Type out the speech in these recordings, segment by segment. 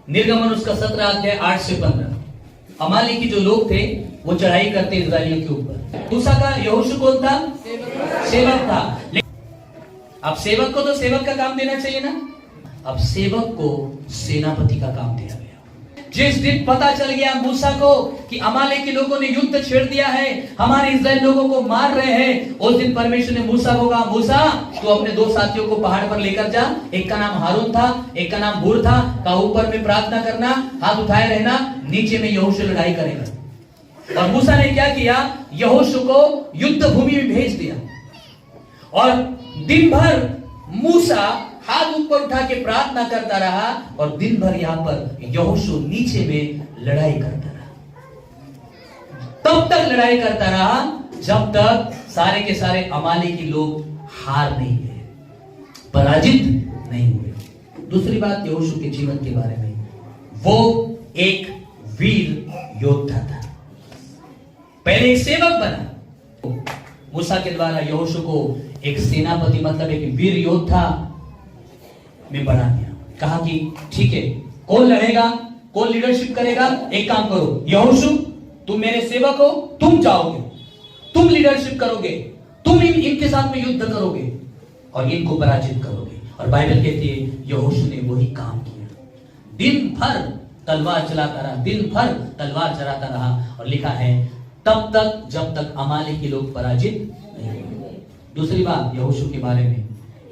निर्गमन उसका 17 अध्याय 8 से 15। अमालेकी जो लोग थे वो चढ़ाई करते इस्राएलियों के ऊपर। मूसा का यहोशू कौन था? सेवक था। अब सेवक को तो सेवक का काम देना चाहिए ना, अब सेवक को सेनापति का काम दिया गया। जिस दिन पता चल गया मूसा को कि अमालेकी लोगों ने युद्ध छेड़ दिया है, हमारे इस्राएल लोगों को मार रहे हैं, उस दिन परमेश्वर ने मूसा को कहा, मूसा तू अपने 2 साथियों को पहाड़ पर लेकर जा, एक का नाम हारून था, एक का नाम हूर था, का ऊपर में प्रार्थना करना, हाथ उठाए रहना, नीचे में यहोशू लड़ाई करेगा। और मूसा ने क्या किया, यहोशू को युद्ध भूमि में भेज दिया और दिन भर मूसा हाथ ऊपर उठा के प्रार्थना करता रहा और दिन भर यहां पर यहोशू नीचे में लड़ाई करता रहा। तब तक लड़ाई करता रहा जब तक सारे के सारे अमालेकी लोग हार नहीं गए, पराजित नहीं हुए। दूसरी बात यहोशू के जीवन के बारे में, वो एक वीर योद्धा था। पहले एक सेवक बना, मूसा के द्वारा यहोशू को एक सेनापति मतलब एक वीर योद्धा में बना दिया। कहा कि ठीक है, कौन लड़ेगा, कौन लीडरशिप करेगा, एक काम करो यहोशू तुम मेरे सेवक हो, तुम जाओगे, तुम लीडरशिप करोगे, तुम इनके साथ में युद्ध करोगे और इनको पराजित करोगे। और बाइबल कहती है यहोशू ने वही काम किया। दिन भर तलवार चलाता रहा, दिन भर तलवार चलाता रहा और लिखा है तब तक जब तक अमालेकी लोग पराजित नहीं हुए। दूसरी बात यहोशू के बारे में,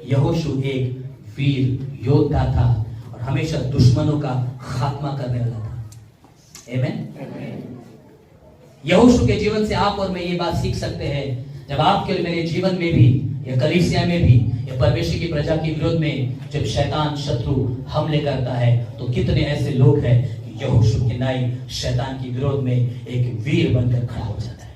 यहोशू एक वीर योद्धा था और हमेशा दुश्मनों का खात्मा करने वाला था। आमीन। यहोशू के जीवन से आप और मैं ये बात सीख सकते हैं, जब आपके और मेरे जीवन में भी या कलीसिया में भी या परमेश्वर की प्रजा के विरोध में जब शैतान शत्रु हमले करता है तो कितने ऐसे लोग हैं कि यहोशू के नाई शैतान के विरोध में एक वीर बनकर खड़ा हो जाता है।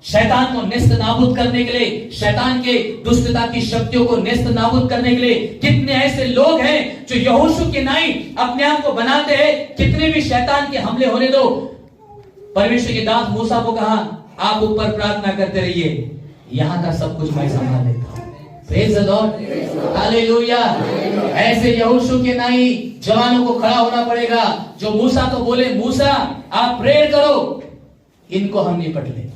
शैतान को नेस्त नाबूद करने के लिए, शैतान के दुष्टता की शक्तियों को नेस्त नाबूद करने के लिए कितने ऐसे लोग हैं जो यहोशू के नाई अपने आप को बनाते हैं। कितने भी शैतान के हमले होने दो, परमेश्वर के दास मूसा को कहा आप ऊपर प्रार्थना करते रहिए, यहां का सब कुछ मैं संभाल लेता हूं। Praise the Lord, hallelujah. ऐसे यहोशू के नाई जवानों को खड़ा होना पड़ेगा जो मूसा को बोले मूसा आप प्रेयर करो, इनको हम निपट लेंगे।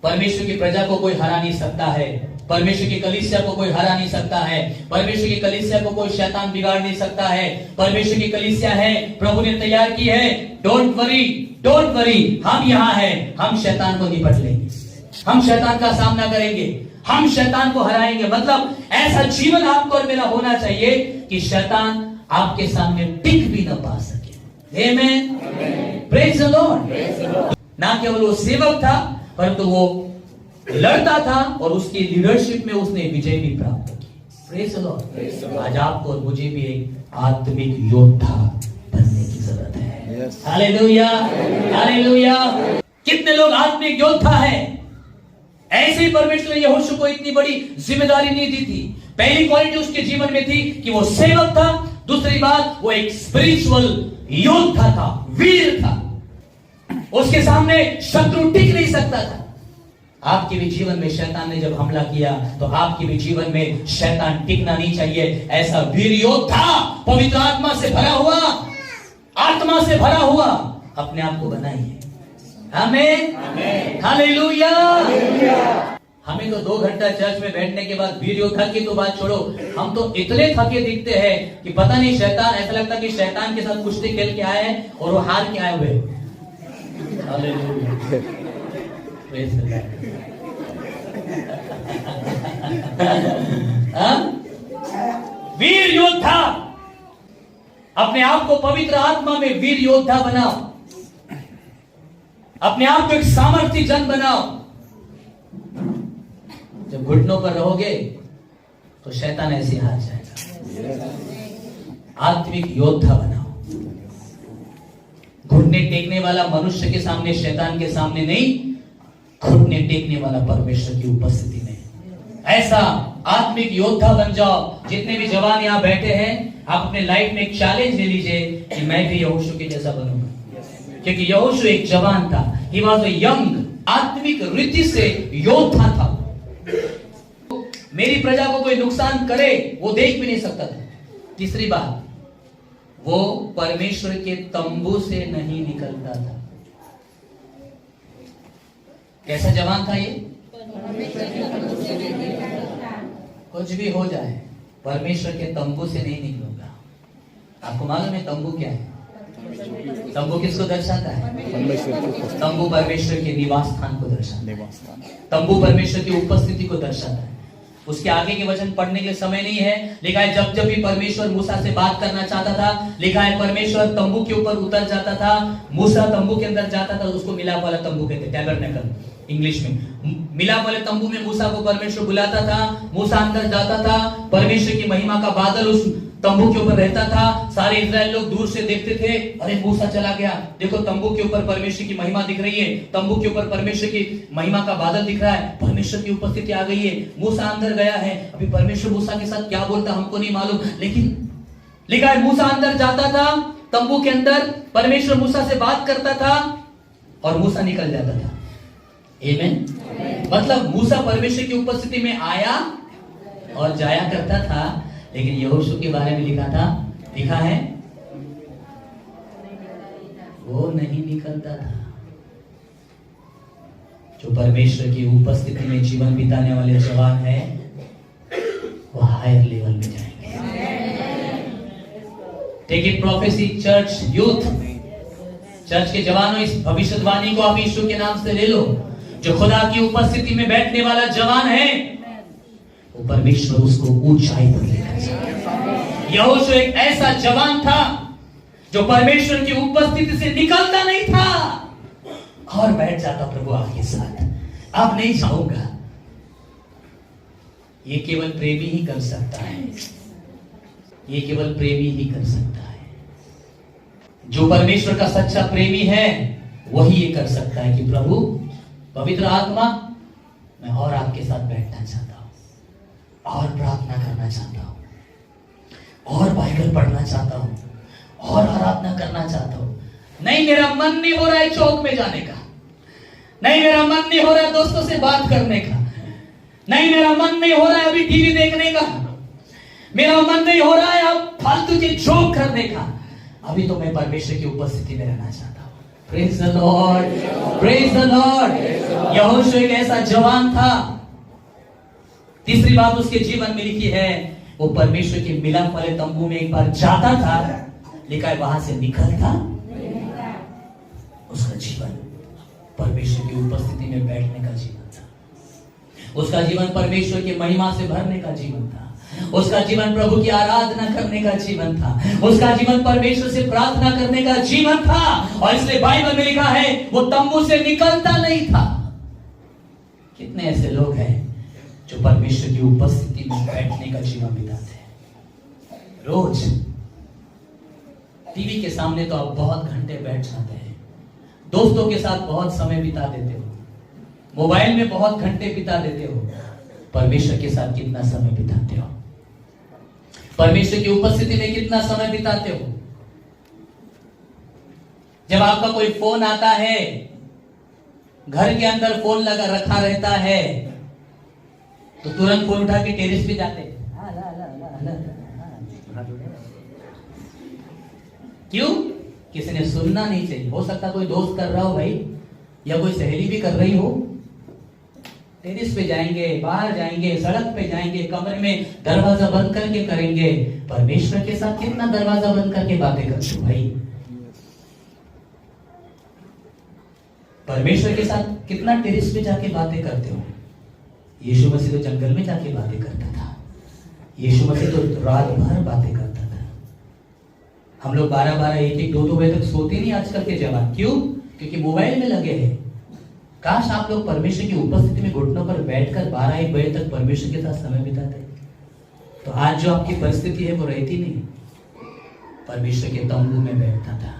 परमेश्वर की प्रजा को कोई हरा नहीं सकता है, परमेश्वर की कलीसिया को कोई हरा नहीं सकता है, परमेश्वर की कलीसिया को कोई शैतान बिगाड़ नहीं सकता है। परमेश्वर की कलीसिया है, प्रभु ने तैयार की है। डोंट वरी, डोंट वरी, हम यहाँ हैं, हम शैतान को निपट लेंगे, हम शैतान का सामना करेंगे, हम शैतान को हराएंगे। मतलब ऐसा जीवन आपको और मेरा होना चाहिए कि शैतान आपके सामने टिक भी न पा सके। आमीन, प्रेज द लॉर्ड। ना केवल वो सेवक था परंतु वो लड़ता था और उसकी लीडरशिप में उसने विजय भी प्राप्त की। Praise the Lord. आज आपको और मुझे भी एक आत्मिक योद्धा बनने की जरूरत है। Hallelujah, hallelujah. कितने लोग आत्मिक योद्धा हैं? ऐसे ही परमेश्वर ने यहोशू को इतनी बड़ी जिम्मेदारी नहीं दी थी। पहली क्वालिटी उसके जीवन में थी कि वो सेवक था, दूसरी बात वो एक स्पिरिचुअल योद्धा था, वीर था। उसके सामने शत्रु टिक नहीं सकता था। आपके भी जीवन में शैतान ने जब हमला किया तो आपके भी जीवन में शैतान टिकना नहीं चाहिए। ऐसा वीर योद्धा, पवित्र आत्मा से भरा हुआ, आत्मा से भरा हुआ अपने आप को बनाइए। आमीन, हालेलुया। हमें तो 2 घंटा चर्च में बैठने के बाद वीर योद्धा की तो बात छोड़ो, हम तो इतने थके दिखते हैं कि पता नहीं शैतान, ऐसा लगता कि शैतान के साथ कुश्ती खेल के आए हैं और वो हार के आए हुए। वीर योद्धा, अपने आप को पवित्र आत्मा में वीर योद्धा बनाओ, अपने आप को एक सामर्थ्य जन बनाओ। जब घुटनों पर रहोगे तो शैतान ऐसे हार जाएगा। आत्मिक योद्धा बनाओ। घुटने टेकने वाला मनुष्य के सामने, शैतान के सामने नहीं, घुटने टेकने वाला परमेश्वर की उपस्थिति में। ऐसा आत्मिक योद्धा बन जाओ। जितने भी जवान यहाँ बैठे हैं, आप अपने लाइफ में एक चैलेंज ले लीजिए कि मैं भी यहोशू के जैसा बनूंगा। क्योंकि यहोशू एक जवान था, ही वॉज अ यंग, आत्मिक रीति से योद्धा था। मेरी प्रजा को कोई नुकसान करे वो देख भी नहीं सकता था। तीसरी बात, वो परमेश्वर के तंबू से नहीं निकलता था। कैसा जवान था ये? कुछ भी हो जाए परमेश्वर के तंबू से नहीं निकलूंगा। आपको मालूम है तंबू क्या है? तंबू किसको दर्शाता है? तंबू परमेश्वर के निवास स्थान को दर्शाता है। तंबू परमेश्वर की उपस्थिति को दर्शाता है। उसके आगे के वचन पढ़ने के लिए समय नहीं है। लिखा है जब जब भी परमेश्वर मूसा से बात करना चाहता था, लिखा है परमेश्वर तंबू के ऊपर उतर जाता था, मूसा तंबू के अंदर जाता था, उसको मिलाप वाला तंबू कहते, टैबरनेकल इंग्लिश में। मिलाप वाले तंबू में मूसा को परमेश्वर बुलाता था, मूसा अंदर जाता था, परमेश्वर की महिमा का बादल उस तंबू के ऊपर रहता था। सारे इजराइल लोग दूर से देखते थे, अरे मूसा चला गया, देखो तंबू के ऊपर परमेश्वर की महिमा दिख रही है, तंबू के ऊपर परमेश्वर की महिमा का बादल दिख रहा है, परमेश्वर की उपस्थिति आ गई है, मूसा अंदर गया है। अभी परमेश्वर मूसा के साथ क्या बोलता हमको नहीं मालूम, लेकिन लिखा है मूसा अंदर जाता था, तंबू के अंदर परमेश्वर मूसा से बात करता था और मूसा निकल जाता था। आमीन। मतलब मूसा परमेश्वर की उपस्थिति में आया और जाया करता था, लेकिन यहोशू के बारे में लिखा है वो नहीं निकलता था। जो परमेश्वर की उपस्थिति में जीवन बिताने वाले जवान हैं, वो हायर लेवल में जाएंगे। Take it prophecy church youth, church के जवानों, इस भविष्यवाणी को आप यीशु के नाम से ले लो। जो खुदा की उपस्थिति में बैठने वाला जवान है, वो परमेश्वर उसको ऊंचाई पर लेकर जाएगा। यहोशू एक ऐसा जवान था जो परमेश्वर की उपस्थिति से निकलता नहीं था और बैठ जाता प्रभु आपके साथ, अब नहीं जाऊंगा। ये केवल प्रेमी ही कर सकता है, ये केवल प्रेमी ही कर सकता है। जो परमेश्वर का सच्चा प्रेमी है वही ये कर सकता है कि प्रभु पवित्र आत्मा, मैं और आपके साथ बैठना चाहता हूं, और प्रार्थना करना चाहता हूं, और बाइबल पढ़ना चाहता हूं, और आराधना करना चाहता हूं। नहीं, मेरा मन नहीं हो रहा है चौक में जाने का, नहीं मेरा मन नहीं हो रहा है दोस्तों से बात करने का, नहीं मेरा मन नहीं हो रहा है अभी टीवी देखने का, मेरा मन नहीं हो रहा है अब फालतू की जोक करने का। अभी तो मैं परमेश्वर की उपस्थिति में रहना चाहता हूं। Praise the Lord, praise the Lord. यहोशू एक ऐसा जवान था। तीसरी बात उसके जीवन में लिखी है, वो परमेश्वर के मिलाप वाले तंबू में एक बार जाता था, लिखा है वहां से निकलता। उसका जीवन परमेश्वर की उपस्थिति में बैठने का जीवन था। उसका जीवन परमेश्वर की महिमा से भरने का जीवन था। उसका जीवन प्रभु की आराधना करने का जीवन था। उसका जीवन परमेश्वर से प्रार्थना करने का जीवन था। और इसलिए बाइबल में लिखा है वो तंबू से निकलता नहीं था। कितने ऐसे लोग हैं जो परमेश्वर की उपस्थिति में बैठने का जीवन बिताते हैं। रोज टीवी के सामने तो आप बहुत घंटे बैठ जाते हैं, दोस्तों के साथ बहुत समय बिता देते हो, मोबाइल में बहुत घंटे बिता देते हो। परमेश्वर के साथ कितना समय बिताते हो? परमेश्वर की उपस्थिति में कितना समय बिताते हो? जब आपका कोई फोन आता है, घर के अंदर फोन लगा रखा रहता है, तो तुरंत फोन उठा के टेरेस पे जाते हैं। क्यों? किसी ने सुनना नहीं चाहिए। हो सकता कोई दोस्त कर रहा हो भाई, या कोई सहेली भी कर रही हो। टेरेस पे जाएंगे, बाहर जाएंगे, सड़क पे जाएंगे, कमरे में दरवाजा बंद करके करेंगे। परमेश्वर के साथ कितना दरवाजा बंद करके बातें करते हो भाई? परमेश्वर के साथ कितना टेरेस पे जाके बातें करते हो? यीशु मसीह तो जंगल में जाके बातें करता था। यीशु मसीह तो रात भर बातें करता था। हम लोग 12-12, 1-1, 2-2 बजे तक सोते नहीं आजकल के जवान। क्यों? क्योंकि मोबाइल में लगे हैं। काश आप लोग परमेश्वर की उपस्थिति में घुटनों पर बैठकर 12-1 बजे तक परमेश्वर के साथ समय बिताते, तो आज जो आपकी परिस्थिति है वो रहती नहीं। परमेश्वर के तंबू में बैठता था।